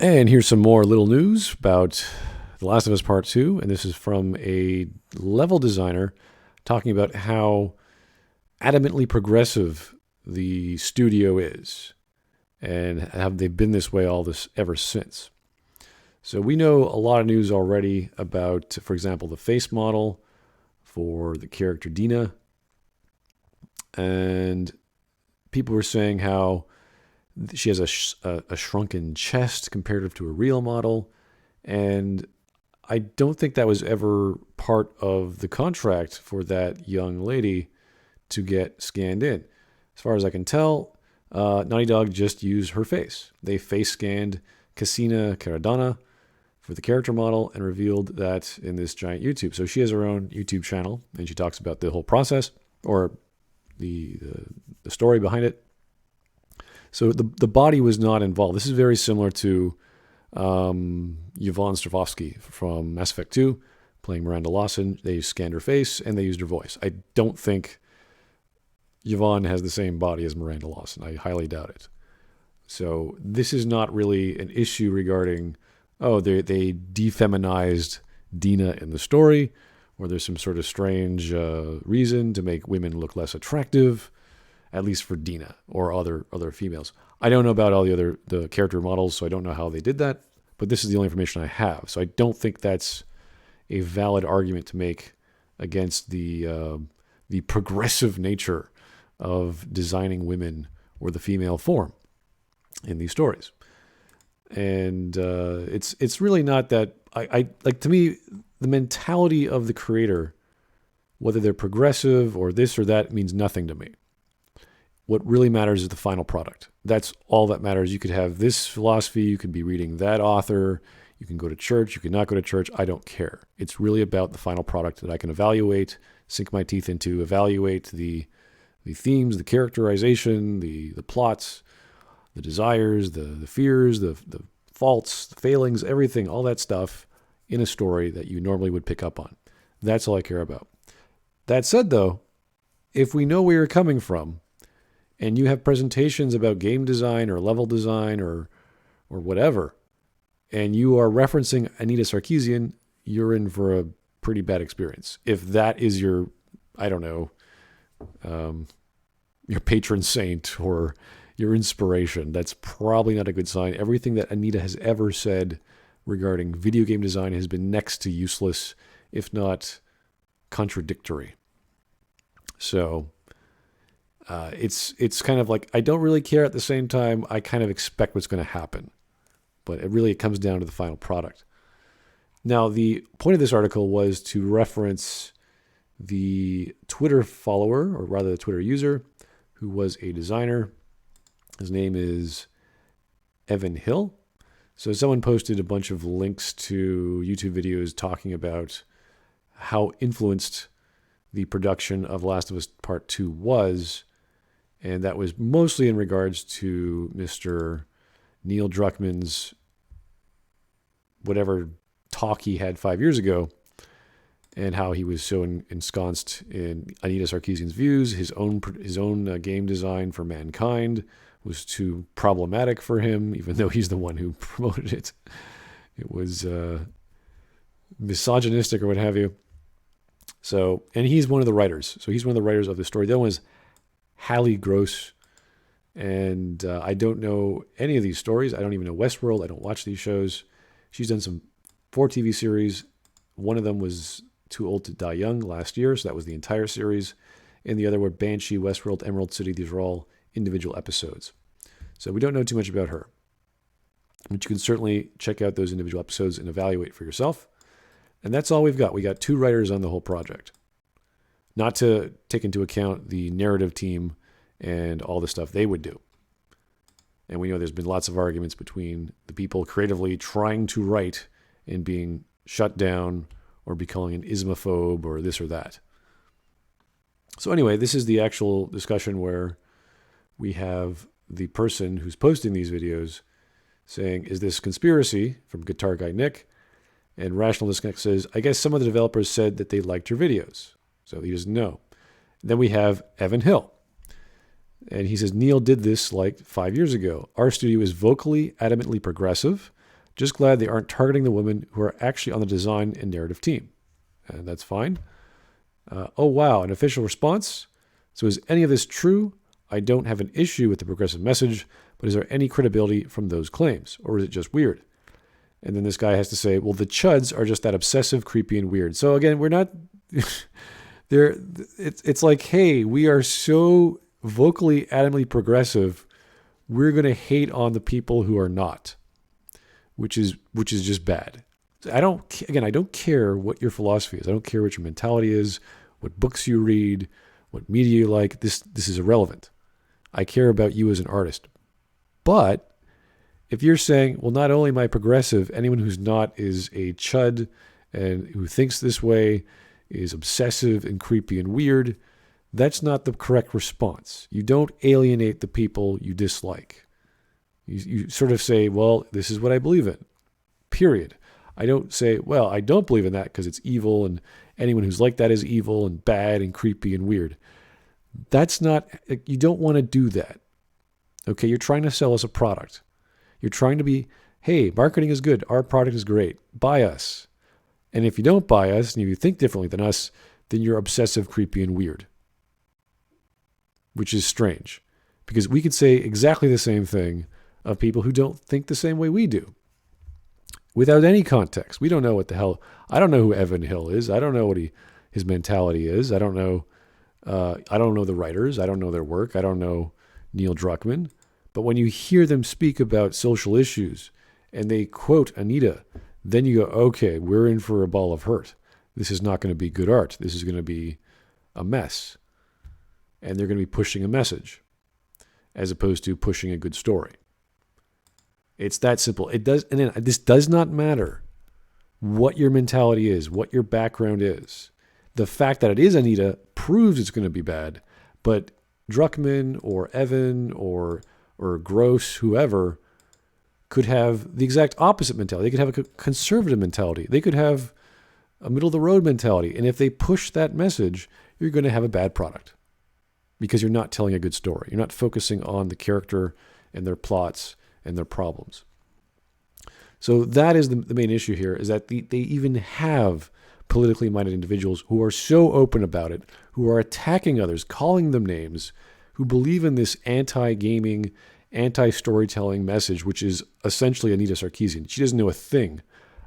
And here's some more little news about The Last of Us Part 2. And this is from a level designer talking about how adamantly progressive the studio is and how they've been this way all this ever since. So we know a lot of news already about, for example, the face model for the character Dina. And people were saying how she has a shrunken chest comparative to a real model. And I don't think that was ever part of the contract for that young lady to get scanned in. As far as I can tell, Naughty Dog just used her face. They face scanned Cassina Caradonna for the character model and revealed that in this giant YouTube. So she has her own YouTube channel and she talks about the whole process or the story behind it. So the body was not involved. This is very similar to Yvonne Strahovski from Mass Effect 2 playing Miranda Lawson. They scanned her face and they used her voice. I don't think Yvonne has the same body as Miranda Lawson. I highly doubt it. So this is not really an issue regarding, they defeminized Dina in the story, or there's some sort of strange reason to make women look less attractive, at least for Dina or other females. I don't know about all the character models, so I don't know how they did that, but this is the only information I have. So I don't think that's a valid argument to make against the progressive nature of designing women or the female form in these stories. And it's really not that I like, to me, the mentality of the creator, whether they're progressive or this or that, means nothing to me. What really matters is the final product. That's all that matters. You could have this philosophy, you could be reading that author, you can go to church, you can not go to church. I don't care. It's really about the final product that I can evaluate, sink my teeth into, evaluate the themes, the characterization, the plots, the desires, the fears, the faults, the failings, everything, all that stuff in a story that you normally would pick up on. That's all I care about. That said, though, if we know where you're coming from and you have presentations about game design or level design or whatever, and you are referencing Anita Sarkeesian, you're in for a pretty bad experience. If that is your, I don't know, your patron saint or your inspiration, that's probably not a good sign. Everything that Anita has ever said regarding video game design has been next to useless, if not contradictory. So it's kind of like, I don't really care. At the same time, I kind of expect what's going to happen. But it comes down to the final product. Now, the point of this article was to reference the Twitter follower, or rather the Twitter user, who was a designer. His name is Evan Hill. So someone posted a bunch of links to YouTube videos talking about how influenced the production of Last of Us Part 2 was. And that was mostly in regards to Mr. Neil Druckmann's whatever talk he had 5 years ago, and how he was so ensconced in Anita Sarkeesian's views. His own game design for Mankind was too problematic for him, even though he's the one who promoted it. It was misogynistic or what have you. So, and he's one of the writers. So he's one of the writers of the story. The other one is Hallie Gross. And I don't know any of these stories. I don't even know Westworld. I don't watch these shows. She's done 4 TV series. One of them was Too Old to Die Young last year, so that was the entire series. And the other were Banshee, Westworld, Emerald City. These are all individual episodes. So we don't know too much about her. But you can certainly check out those individual episodes and evaluate for yourself. And that's all we've got. We got 2 writers on the whole project. Not to take into account the narrative team and all the stuff they would do. And we know there's been lots of arguments between the people creatively trying to write and being shut down or becoming an ismophobe or this or that. So anyway, this is the actual discussion where we have the person who's posting these videos saying, is this conspiracy, from Guitar Guy Nick? And Rational Disconnect says, I guess some of the developers said that they liked your videos. So he doesn't know. Then we have Evan Hill. And he says, Neil did this like 5 years ago. Our studio is vocally, adamantly progressive. Just glad they aren't targeting the women who are actually on the design and narrative team. And that's fine. Oh, wow, an official response? So is any of this true? I don't have an issue with the progressive message, but is there any credibility from those claims? Or is it just weird? And then this guy has to say, well, the chuds are just that obsessive, creepy, and weird. So again, we're not there. It's like, hey, we are so vocally adamantly progressive. We're going to hate on the people who are not, which is just bad. I don't care what your philosophy is. I don't care what your mentality is, what books you read, what media you like. This is irrelevant. I care about you as an artist. But if you're saying, well, not only am I progressive, anyone who's not is a chud and who thinks this way is obsessive and creepy and weird, that's not the correct response. You don't alienate the people you dislike. You sort of say, well, this is what I believe in, period. I don't say, well, I don't believe in that because it's evil and anyone who's like that is evil and bad and creepy and weird. That's not, you don't want to do that. Okay, you're trying to sell us a product. You're trying to be, hey, marketing is good. Our product is great. Buy us. And if you don't buy us and you think differently than us, then you're obsessive, creepy, and weird, which is strange because we could say exactly the same thing of people who don't think the same way we do without any context. We don't know what the hell. I don't know who Evan Hill is. I don't know what his mentality is. I don't know the writers. I don't know their work. I don't know Neil Druckmann. But when you hear them speak about social issues and they quote Anita, then you go, okay, we're in for a ball of hurt. This is not going to be good art. This is going to be a mess. And they're going to be pushing a message as opposed to pushing a good story. It's that simple. And then this does not matter what your mentality is, what your background is. The fact that it is Anita proves it's going to be bad, but Druckmann or Evan or Gross, whoever, could have the exact opposite mentality. They could have a conservative mentality. They could have a middle-of-the-road mentality. And if they push that message, you're going to have a bad product because you're not telling a good story. You're not focusing on the character and their plots and their problems. So that is the main issue here, is that they even have politically minded individuals who are so open about it, who are attacking others, calling them names, who believe in this anti-gaming, anti-storytelling message, which is essentially Anita Sarkeesian. She doesn't know a thing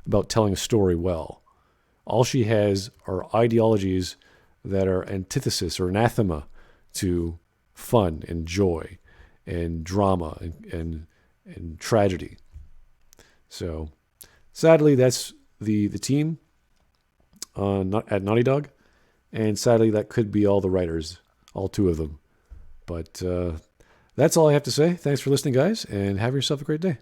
about telling a story well. All she has are ideologies that are antithesis or anathema to fun and joy and drama and tragedy. So sadly, that's the team at Naughty Dog. And sadly, that could be all the writers, all two of them. But that's all I have to say. Thanks for listening, guys, and have yourself a great day.